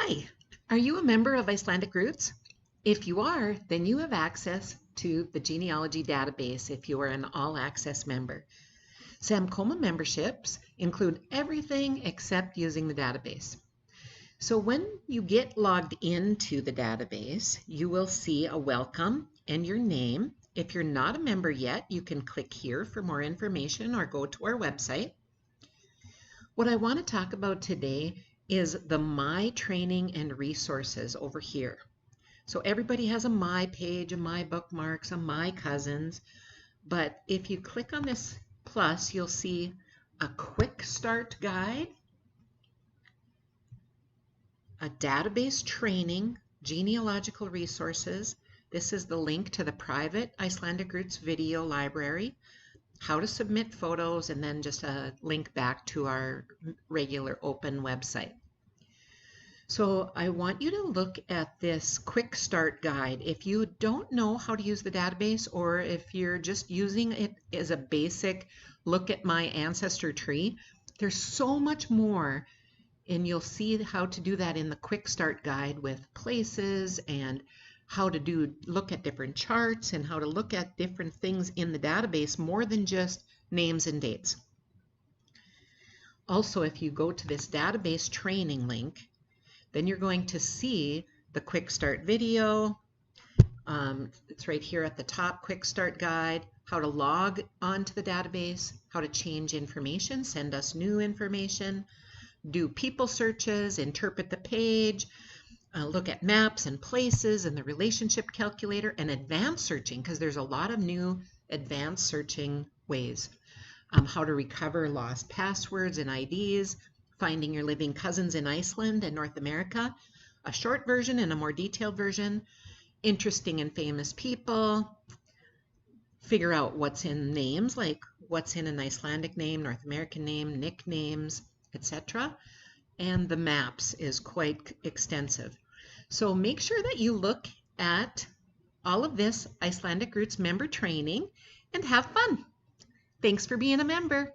Hi, are you a member of Icelandic Roots? If you are, then you have access to the genealogy database if you are an all-access member. Samcoma memberships include everything except using the database. So when you get logged into the database, you will see a welcome and your name. If you're not a member yet, you can click here for more information or go to our website. What I want to talk about today is the My Training and Resources over here. So everybody has a My page, a My Bookmarks, a My Cousins, but if you click on this plus, you'll see a quick start guide, a database training, genealogical resources. This is the link to the private Icelandic Roots video library, how to submit photos, and then just a link back to our regular open website. So I want you to look at this quick start guide. If you don't know how to use the database, or if you're just using it as a basic look at my ancestor tree, there's so much more, and you'll see how to do that in the quick start guide with places and how to look at different charts and how to look at different things in the database more than just names and dates. Also, if you go to this database training link, then you're going to see the quick start video. It's right here at the top, quick start guide, how to log onto the database, how to change information, send us new information, do people searches, interpret the page, look at maps and places and the relationship calculator, and advanced searching, because there's a lot of new advanced searching ways. How to recover lost passwords and IDs, finding your living cousins in Iceland and North America, a short version and a more detailed version, interesting and famous people, figure out what's in names, like what's in an Icelandic name, North American name, nicknames, etc. And the maps is quite extensive. So make sure that you look at all of this Icelandic Roots member training and have fun. Thanks for being a member.